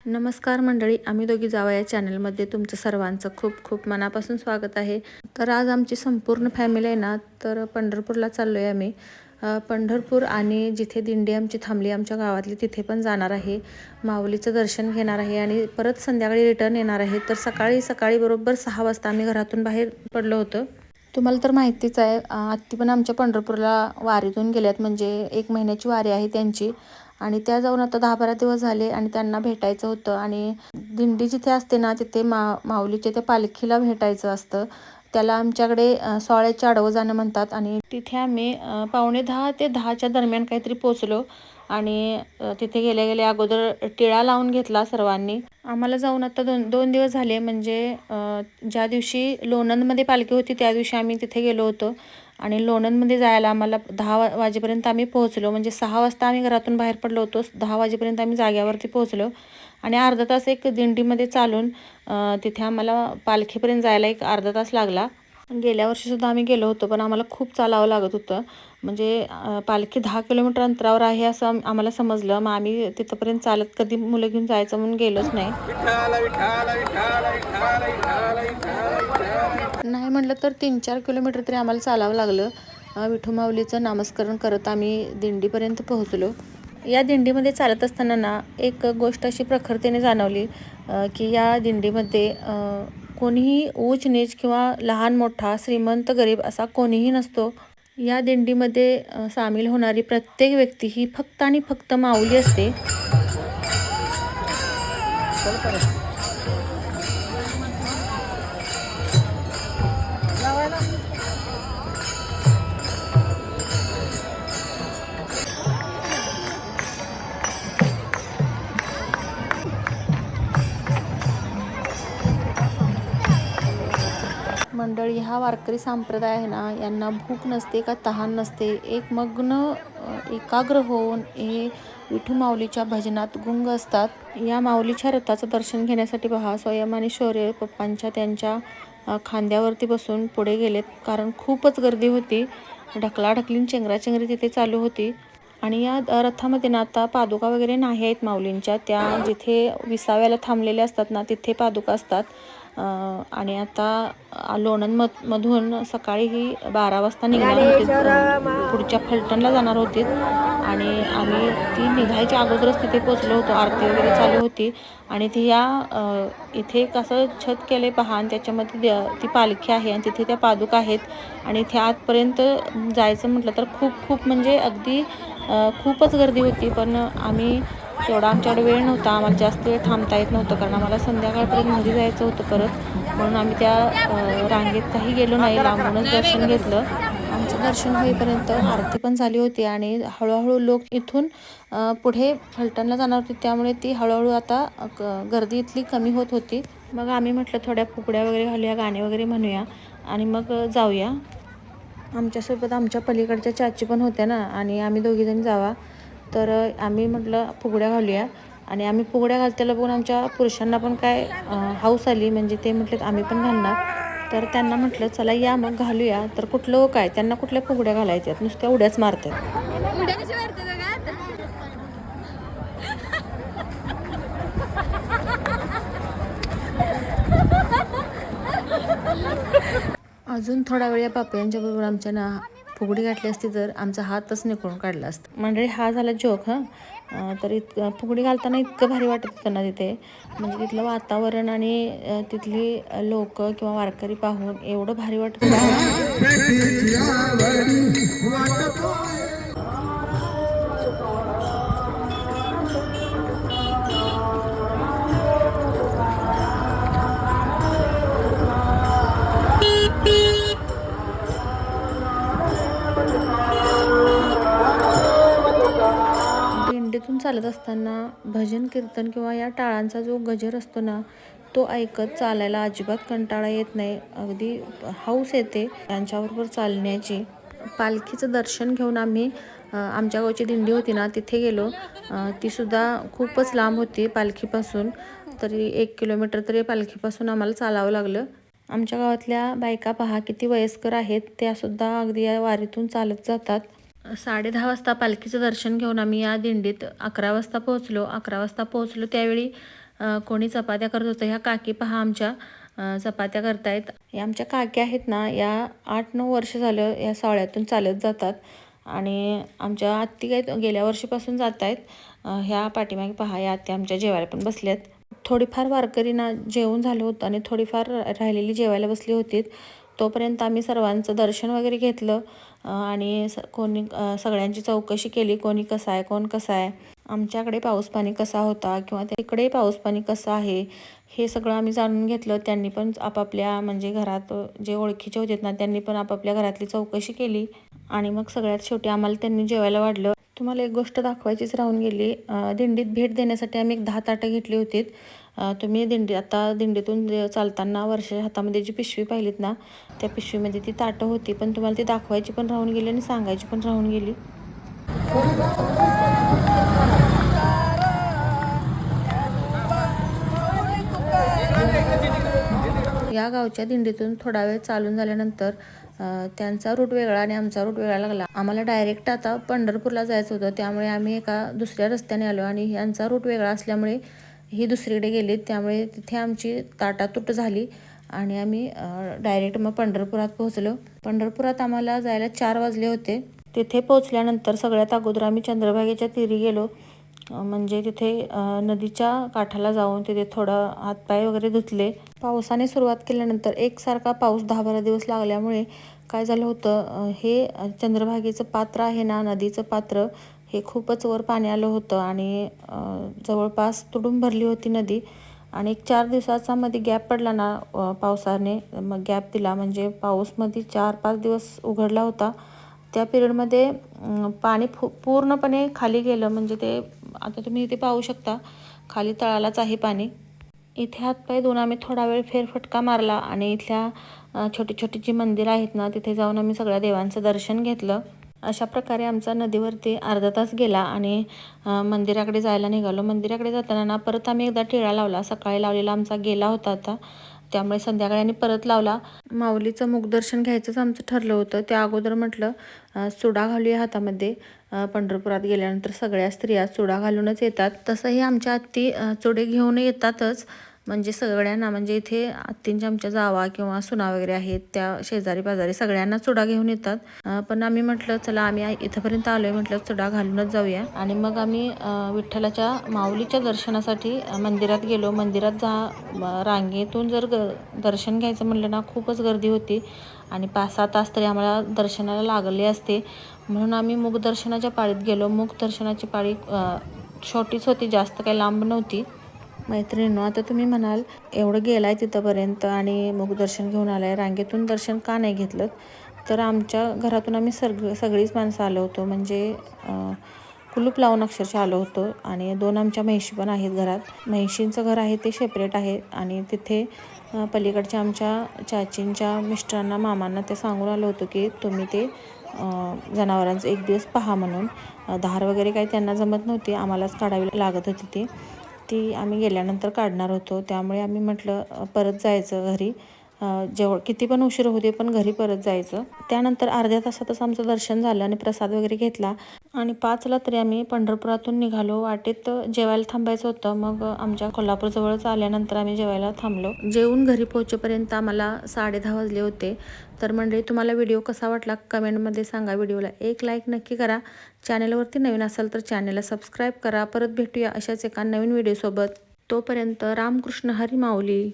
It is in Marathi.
नमस्कार मंडळी, आम्ही दोघी जावा या चॅनलमध्ये तुमचं सर्वांचं खूप खूप मनापासून स्वागत आहे. तर आज आमची संपूर्ण फॅमिली आहे ना, तर पंढरपूरला चाललो आहे आम्ही. पंढरपूर आणि जिथे दिंडी आमची थांबली आमच्या गावातली तिथे पण जाणार आहे. माऊलीचं दर्शन घेणार आहे आणि परत संध्याकाळी रिटर्न येणार आहे. तर सकाळी बरोबर 6 वाजता आम्ही घरातून बाहेर पडलो होतो. तुम्हाला तर माहितीच आहे, आत्ती पण आमच्या पंढरपूरला वारीतून गेल्यात, म्हणजे 1 महिन्याची वारी आहे त्यांची. आणि त्या जाऊन आता 10-12 दिवस झाले आणि त्यांना भेटायचं होतं. आणि दिंडी जिथे असते ना तिथे माऊलीच्या त्या पालखीला भेटायचं असतं. त्याला आमच्याकडे सोहळ्याचे आडवं जाणं म्हणतात. आणि तिथे आम्ही 9:45 ते 10च्या दरम्यान काहीतरी पोचलो. आणि तिथे गेल्या अगोदर टिळा लावून घेतला सर्वांनी. आम्हाला जाऊन आता दोन दिवस झाले, म्हणजे ज्या दिवशी लोणंदमध्ये पालखी होती त्या दिवशी आम्ही तिथे गेलो होतो. आणि लोणंदमध्ये जायला आम्हाला 10 वाजेपर्यंत आम्ही पोहोचलो, म्हणजे 6 वाजता आम्ही घरातून बाहेर पडलो होतो, 10 वाजेपर्यंत आम्ही जाग्यावरती पोहोचलो. आणि अर्धा तास एक दिंडीमध्ये चालून तिथे आम्हाला पालखीपर्यंत जायला एक अर्धा तास लागला. गेल्या वर्षीसुद्धा आम्ही गेलो होतो, पण आम्हाला खूप चालावं लागत होतं. म्हणजे पालखी 10 किलोमीटर अंतरावर आहे असं आम्हाला समजलं. मग आम्ही तिथंपर्यंत चालत कधी मुलं घेऊन जायचं म्हणून गेलोच नाही. नाही म्हटलं तर 3-4 किलोमीटर तरी आम्हाला चालावं लागलं. विठू माऊलीचं नामस्मरण करत आम्ही दिंडीपर्यंत पोहोचलो. या दिंडीमध्ये चालत असताना ना एक गोष्ट अशी प्रखरतेने जाणवली, की या दिंडीमध्ये कोणीही ऊच नीच किंवा लहान मोठा, श्रीमंत गरीब असा कोणीही नसतो. या दिंडीमध्ये सामील होणारी प्रत्येक व्यक्ती ही फक्त आणि फक्त माऊली असते. मंडळी, हा वारकरी संप्रदाय आहे ना, यांना भूक नसते का तहान नसते. एक मग्न एकाग्र होऊन हे विठू माऊलीच्या भजनात गुंग असतात. या माऊलीच्या रथाचं दर्शन घेण्यासाठी पहा, स्वयं आणि शौर्य पप्पांच्या त्यांच्या खांद्यावरती बसून पुढे गेलेत, कारण खूपच गर्दी होती. ढकलाढकलीन चेंगराचेंगरी तिथे चालू होती. आणि या रथामध्ये ना आता पादुका वगैरे नाही आहेत माऊलींच्या. त्या जिथे विसाव्याला थांबलेल्या असतात ना तिथे पादुका असतात. आणि आता लोणंदमधून सकाळी ही 12 वाजता निघणार होते, पुढच्या फलटणला जाणार होते. आणि आम्ही ती निघायच्या अगोदरच तिथे पोचलो होतो. आरती वगैरे चालू होती. आणि ती इथे कसं छत केले पहा, आणि त्याच्यामध्ये ती पालखी आहे आणि तिथे त्या पादुका आहेत. आणि इथे आतपर्यंत जायचं म्हटलं तर खूप म्हणजे अगदी खूपच गर्दी होती. पण आम्ही तेवढा आमच्याकडे वेळ नव्हता, आम्हाला जास्त वेळ थांबता येत नव्हतं, कारण आम्हाला संध्याकाळपर्यंत घरी जायचं होतं परत. म्हणून आम्ही त्या रांगेत काही गेलो नाही, लांबूनच दर्शन घेतलं. आमचं दर्शन होईपर्यंत आरती पण झाली होती. आणि हळूहळू लोक इथून पुढे फलटणला जाणार होते, त्यामुळे ती हळूहळू आता गर्दी इथली कमी होत होती. मग आम्ही म्हटलं थोड्या फुगड्या वगैरे घालूया, गाणे वगैरे म्हणूया आणि मग जाऊया. आमच्यासोबत आमच्या पलीकडच्या चाची पण होत्या ना, आणि आम्ही दोघीजणी जावा. तर आम्ही म्हटलं फुगड्या घालूया. आणि आम्ही फुगड्या घालताना बघून आमच्या पुरुषांना पण काय हौस आली, म्हणजे ते म्हटलेत आम्ही पण घालणार. तर त्यांना म्हटलं चला या मग घालूया. तर कुठलं काय, त्यांना कुठल्या फुगड्या घालायच्यात, नुसत्या उड्याच मारतात. अजून थोडा वेळ या पापयांच्या बरोबर आमच्या ना फुगडी घातली असती तर आमचा हातच निघून काढला असता. म्हणजे हा झाला जोक. तर फुगडी घालताना इतकं भारी वाटत होतं ना तिथे, म्हणजे तिथलं वातावरण आणि तिथली लोक किंवा वारकरी पाहून एवढं भारी वाटत होतं. दिंडीतून चालत असताना भजन कीर्तन किंवा या टाळांचा जो गजर असतो ना, तो ऐकत चालायला अजिबात कंटाळा येत नाही. अगदी हौस येते त्यांच्याबरोबर चालण्याची. पालखीचं दर्शन घेऊन आम्ही आमच्या गावची दिंडी होती ना तिथे गेलो. तीसुद्धा खूपच लांब होती पालखीपासून. तरी 1 किलोमीटर तरी पालखीपासून आम्हाला चालावं लागलं. आमच्या गावातल्या बायका पहा किती वयस्कर आहेत, त्यासुद्धा अगदी या वारीतून चालत जातात. 10:30 वाजता पालखीचं दर्शन घेऊन आम्ही या दिंडीत 11 वाजता पोहोचलो. 11 वाजता पोहोचलो त्यावेळी कोणी चपात्या करत होतं. ह्या काकी पहा आमच्या चपात्या करतायत. या आमच्या काकी आहेत ना, या 8-9 वर्ष झालं या सावळ्यातून चालत जातात आणि आमच्या आत्ती काय गेल्या वर्षीपासून जात आहेत. ह्या पाठीमागे पहा या आत्या आमच्या जेवायला पण बसल्यात. थोडीफार वारकरींना जेवण झालं होतं आणि थोडीफार राहिलेली जेवायला बसली होती. तोपर्यंत आम्ही सर्वांचं दर्शन वगैरे घेतलं आणि कोणी सगळ्यांची चौकशी केली, कोणी कसं आहे, कोण कसं आहे, आमच्याकडे पाऊस पाणी कसा होता किंवा तिकडे पाऊस पाणी कसं आहे, हे सगळं आम्ही जाणून घेतलं. त्यांनी पण आपापल्या म्हणजे घरात जे ओळखीचे होते ना, त्यांनी पण आपापल्या घरातली चौकशी केली आणि मग सगळ्यात शेवटी आम्हाला त्यांनी जेवायला वाढलं. तुम्हाला एक गोष्ट दाखवायचीच राहून गेली. दिंडीत भेट देण्यासाठी आम्ही एक 10 ताटं घेतली होती. तुम्ही दिंडीतून चालताना वर्षाच्या हातामध्ये जी पिशवी पाहिलीत ना, त्या पिशवीमध्ये ती ताटं होती, पण तुम्हाला ती दाखवायची पण राहून गेली आणि सांगायची पण राहून गेली. या गावच्या दिंडीतून थोडा वेळ चालून झाल्यानंतर त्यांचा रूट वेगळा आणि आमचा रूट वेगळा लागला. आम्हाला डायरेक्ट आता पंढरपूरला जायचं होतं, त्यामुळे आम्ही एका दुसऱ्या रस्त्याने आलो आणि यांचा रूट वेगळा असल्यामुळे ही दुसरीकडे गेली. त्यामुळे तिथे आमची ताटातूट झाली आणि आम्ही डायरेक्ट मग पंढरपुरात पोहोचलो. पंढरपुरात आम्हाला जायला 4 वाजले होते. तिथे पोहोचल्यानंतर सगळ्यात अगोदर आम्ही चंद्रभागेच्या तीरी गेलो. म्हणजे तिथे नदीच्या काठाला जाऊन तिथे थोडं हातपाय वगैरे धुतले. पावसाने सुरुवात केल्यानंतर एकसारखा पाऊस 10-12 दिवस लागल्यामुळे काय झालं होतं, हे चंद्रभागेचं पात्र आहे ना, नदीचं पात्र हे खूपच वर पाणी आलं होतं आणि जवळपास तुडूंब भरली होती नदी. आणि एक 4 दिवसाचा मध्ये गॅप पडला ना, पावसाने मग गॅप दिला म्हणजे पाऊसमध्ये 4-5 दिवस उघडला होता. त्या पिरियडमध्ये पाणी पूर्णपणे खाली गेलं. म्हणजे ते आता तुम्ही इथे पाहू शकता, खाली तळालाच आहे पाणी. इथे हातपाय धुवून आम्ही थोडा वेळ फेरफटका मारला आणि इथल्या छोटी छोटी जी मंदिरं आहेत ना, तिथे जाऊन आम्ही सगळ्या देवांचं दर्शन घेतलं. अशा प्रकारे आमचा नदीवरती अर्धा तास गेला आणि मंदिराकडे जायला निघालो. मंदिराकडे जाताना ना परत आम्ही एकदा टिळा लावला. सकाळी लावलेला आमचा गेला होता आता, त्यामुळे संध्याकाळी आम्ही परत लावला. माऊलीचं मुखदर्शन घ्यायचंच आमचं ठरलं होतं. त्या अगोदर म्हटलं चुडा घालूया हातामध्ये. पंढरपुरात गेल्यानंतर सगळ्या स्त्रिया चुडा घालूनच येतात. तसंही आमच्या आत्ती चुडे घेऊन येतातच. म्हणजे सगळ्यांना, म्हणजे इथे आत्तींच्या आमच्या जावा किंवा सुना वगैरे आहेत त्या शेजारी पाजारी सगळ्यांना चुडा घेऊन येतात. पण आम्ही म्हटलं चला आम्ही इथंपर्यंत आलोय, म्हटलं चुडा घालूनच जाऊया. आणि मग आम्ही विठ्ठलाच्या माऊलीच्या दर्शनासाठी मंदिरात गेलो. मंदिरात रांगेतून जर दर्शन घ्यायचं म्हटलं ना, खूपच गर्दी होती आणि 5-6 तास तरी आम्हाला दर्शनाला लागले असते. म्हणून आम्ही मुखदर्शनाच्या पाळीत गेलो. मुखदर्शनाची पाळी छोटीच होती, जास्त काही लांब नव्हती. मैत्रिणींनो, आता तुम्ही म्हणाल एवढं गेलाय तिथंपर्यंत आणि मुखदर्शन घेऊन आलाय, रांगेतून दर्शन का नाही घेतलं? तर आमच्या घरातून आम्ही सगळीच माणसं आलो होतो. म्हणजे कुलूप लावून अक्षरशः आलो होतो आणि 2 आमच्या म्हैशी पण आहेत घरात. म्हैशींचं घर आहे ते सेपरेट आहे आणि तिथे पलीकडच्या आमच्या चाचींच्या मिस्टरांना, मामांना ते सांगून आलो होतो की तुम्ही ते जनावरांचं एक दिवस पहा म्हणून. धार वगैरे काही त्यांना जमत नव्हती, आम्हालाच काढावी लागत होती. ती आम्ही गेल्यानंतर काढणार होतो. त्यामुळे आम्ही म्हटलं परत जायचं घरी. किती पण उशीर होऊ दे पण घरी परत जायचं. त्यानंतर अर्ध्या तासातच आमचं दर्शन झालं आणि प्रसाद वगैरे घेतला आणि 5ला तरी आम्ही पंढरपुरातून निघालो. वाटेत जेवायला थांबायचं होतं. मग आमच्या कोल्हापूरजवळच आल्यानंतर आम्ही जेवायला थांबलो. जेवून घरी पोहोचेपर्यंत आम्हाला 10:30 वाजले होते. तर मंडळी, तुम्हाला व्हिडिओ कसा वाटला कमेंटमध्ये सांगा. व्हिडिओला एक लाईक नक्की करा. चॅनलवरती नवीन असाल तर चॅनलला सबस्क्राईब करा. परत भेटूया अशाच एका नवीन व्हिडिओसोबत. तोपर्यंत रामकृष्ण हरी माऊली.